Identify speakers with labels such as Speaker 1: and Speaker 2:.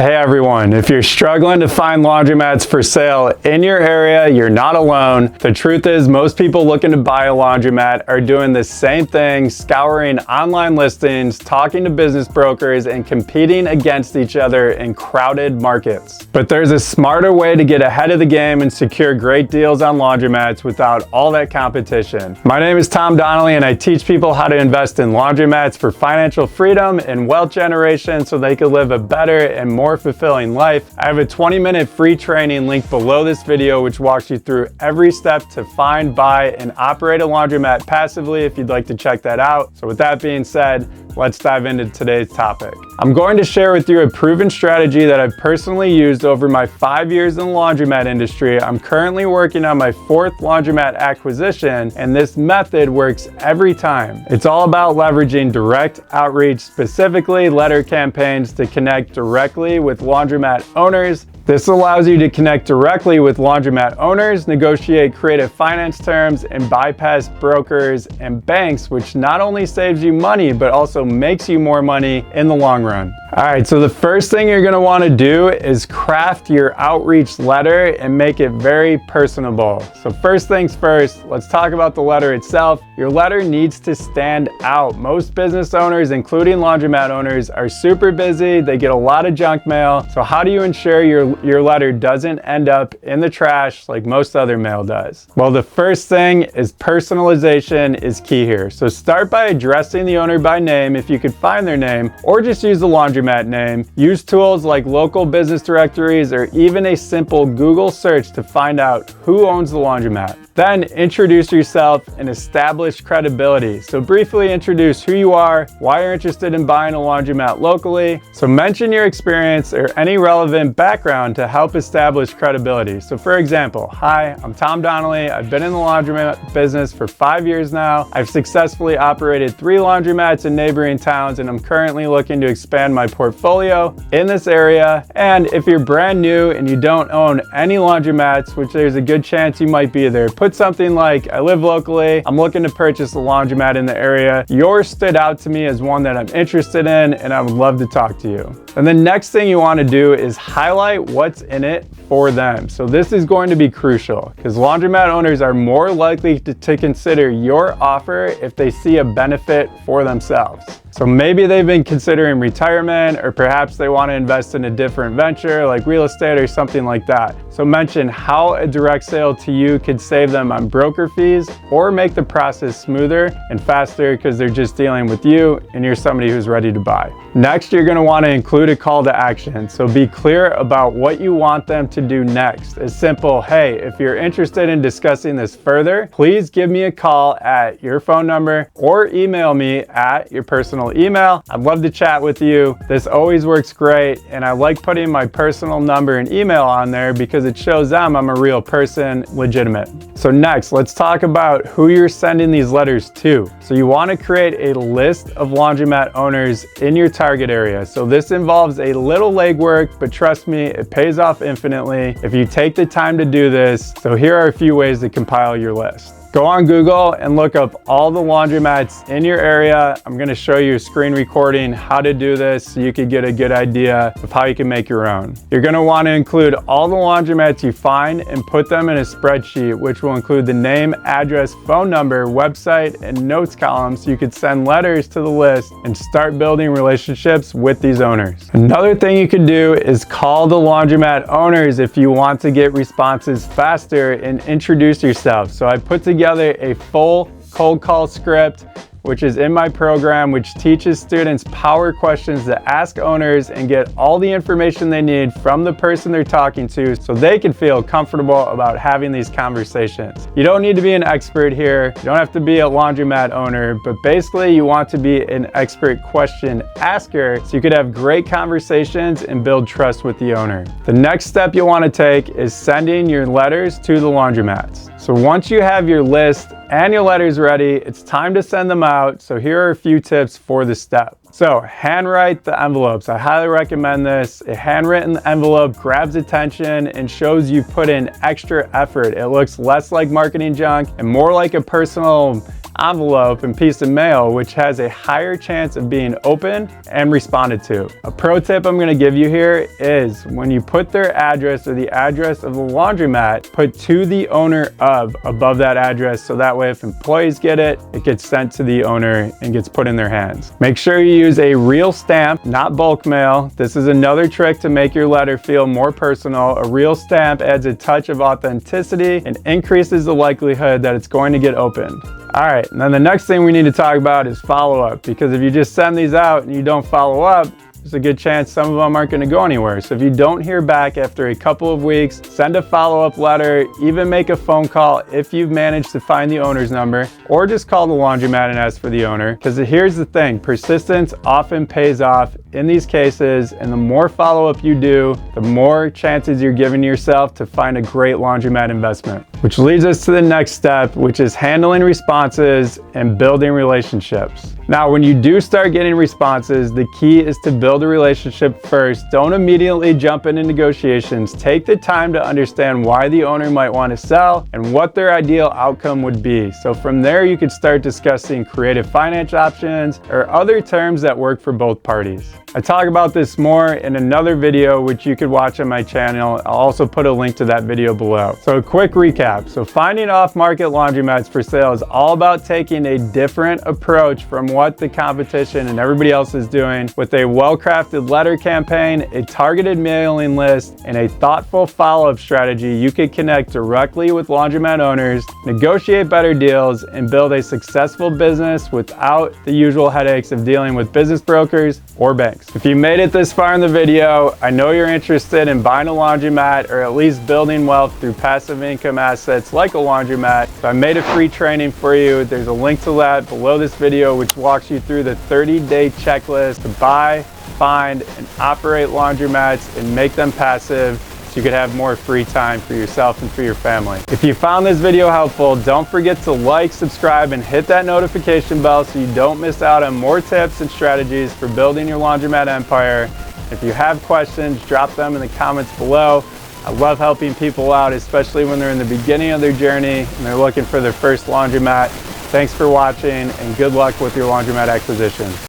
Speaker 1: Hey everyone, if you're struggling to find laundromats for sale in your area, you're not alone. The truth is most people looking to buy a laundromat are doing the same thing, scouring online listings, talking to business brokers, and competing against each other in crowded markets. But there's a smarter way to get ahead of the game and secure great deals on laundromats without all that competition. My name is Tom Donnelly and I teach people how to invest in laundromats for financial freedom and wealth generation so they can live a better and more fulfilling life. I have a 20-minute free training linked below this video which walks you through every step to find, buy, and operate a laundromat passively if you'd like to check that out. So with that being said, let's dive into today's topic. I'm going to share with you a proven strategy that I've personally used over my 5 years in the laundromat industry. I'm currently working on my 4th laundromat acquisition, and this method works every time. It's all about leveraging direct outreach, specifically letter campaigns, to connect directly with laundromat owners. This allows you to connect directly with laundromat owners, negotiate creative finance terms, and bypass brokers and banks, which not only saves you money, but also makes you more money in the long run. All right, so the first thing you're gonna wanna do is craft your outreach letter and make it very personable. So first things first, let's talk about the letter itself. Your letter needs to stand out. Most business owners, including laundromat owners, are super busy. They get a lot of junk mail. So how do you ensure your letter doesn't end up in the trash like most other mail does? Well, the first thing is personalization is key here. So start by addressing the owner by name if you could find their name, or just use the laundromat name. Use tools like local business directories or even a simple Google search to find out who owns the laundromat. Then introduce yourself and establish credibility. So briefly introduce who you are, why you're interested in buying a laundromat locally. So mention your experience or any relevant background to help establish credibility. So for example, hi, I'm Tom Donnelly. I've been in the laundromat business for 5 years now. I've successfully operated 3 laundromats in neighboring towns, and I'm currently looking to expand my portfolio in this area. And if you're brand new and you don't own any laundromats, which there's a good chance you might be there, put something like, I live locally, I'm looking to purchase a laundromat in the area. Yours stood out to me as one that I'm interested in, and I would love to talk to you. And the next thing you want to do is highlight what's in it for them. So this is going to be crucial because laundromat owners are more likely to consider your offer if they see a benefit for themselves. So maybe they've been considering retirement, or perhaps they want to invest in a different venture like real estate or something like that. So mention how a direct sale to you could save them on broker fees or make the process smoother and faster because they're just dealing with you and you're somebody who's ready to buy. Next, you're going to want to include a call to action. So be clear about what you want them to do next. It's simple. Hey, if you're interested in discussing this further, please give me a call at your phone number or email me at your personal email. I'd love to chat with you. This always works great, and I like putting my personal number and email on there because it shows them I'm a real person, legitimate. So next, let's talk about who you're sending these letters to. So you want to create a list of laundromat owners in your target area. So this involves a little legwork, but trust me, it pays off infinitely if you take the time to do this. So here are a few ways to compile your list. Go on Google and look up all the laundromats in your area. I'm going to show you a screen recording how to do this so you can get a good idea of how you can make your own. You're going to want to include all the laundromats you find and put them in a spreadsheet, which will include the name, address, phone number, website, and notes columns so you could send letters to the list and start building relationships with these owners. Another thing you can do is call the laundromat owners if you want to get responses faster and introduce yourself. So I put together a full cold call script, which is in my program, which teaches students power questions to ask owners and get all the information they need from the person they're talking to so they can feel comfortable about having these conversations. You don't need to be an expert here. You don't have to be a laundromat owner, but basically you want to be an expert question asker so you could have great conversations and build trust with the owner. The next step you'll want to take is sending your letters to the laundromats. So once you have your list and your letters ready, it's time to send them out. So here are a few tips for this step. So handwrite the envelopes. I highly recommend this. A handwritten envelope grabs attention and shows you put in extra effort. It looks less like marketing junk and more like a personal envelope, and piece of mail, which has a higher chance of being opened and responded to. A pro tip I'm going to give you here is when you put their address or the address of the laundromat, put to the owner of above that address, so that way if employees get it, it gets sent to the owner and gets put in their hands. Make sure you use a real stamp, not bulk mail. This is another trick to make your letter feel more personal. A real stamp adds a touch of authenticity and increases the likelihood that it's going to get opened. All right, and then the next thing we need to talk about is follow-up, because if you just send these out and you don't follow up, there's a good chance some of them aren't going to go anywhere. So if you don't hear back after a couple of weeks, send a follow-up letter, even make a phone call if you've managed to find the owner's number, or just call the laundromat and ask for the owner. Because here's the thing, persistence often pays off in these cases, and the more follow-up you do, the more chances you're giving yourself to find a great laundromat investment. Which leads us to the next step, which is handling responses and building relationships. Now, when you do start getting responses, the key is to build a relationship first. Don't immediately jump into negotiations. Take the time to understand why the owner might want to sell and what their ideal outcome would be. So from there, you could start discussing creative finance options or other terms that work for both parties. I talk about this more in another video, which you could watch on my channel. I'll also put a link to that video below. So a quick recap. So finding off-market laundromats for sale is all about taking a different approach from what the competition and everybody else is doing, with a well-crafted letter campaign, a targeted mailing list, and a thoughtful follow-up strategy. You could connect directly with laundromat owners, negotiate better deals, and build a successful business without the usual headaches of dealing with business brokers or banks. If you made it this far in the video, I know you're interested in buying a laundromat or at least building wealth through passive income assets like a laundromat. So I made a free training for you. There's a link to that below this video, which walks you through the 30-day checklist to buy, find, and operate laundromats and make them passive, so you could have more free time for yourself and for your family. If you found this video helpful, don't forget to like, subscribe, and hit that notification bell so you don't miss out on more tips and strategies for building your laundromat empire. If you have questions, drop them in the comments below. I love helping people out, especially when they're in the beginning of their journey and they're looking for their first laundromat. Thanks for watching, and good luck with your laundromat acquisition.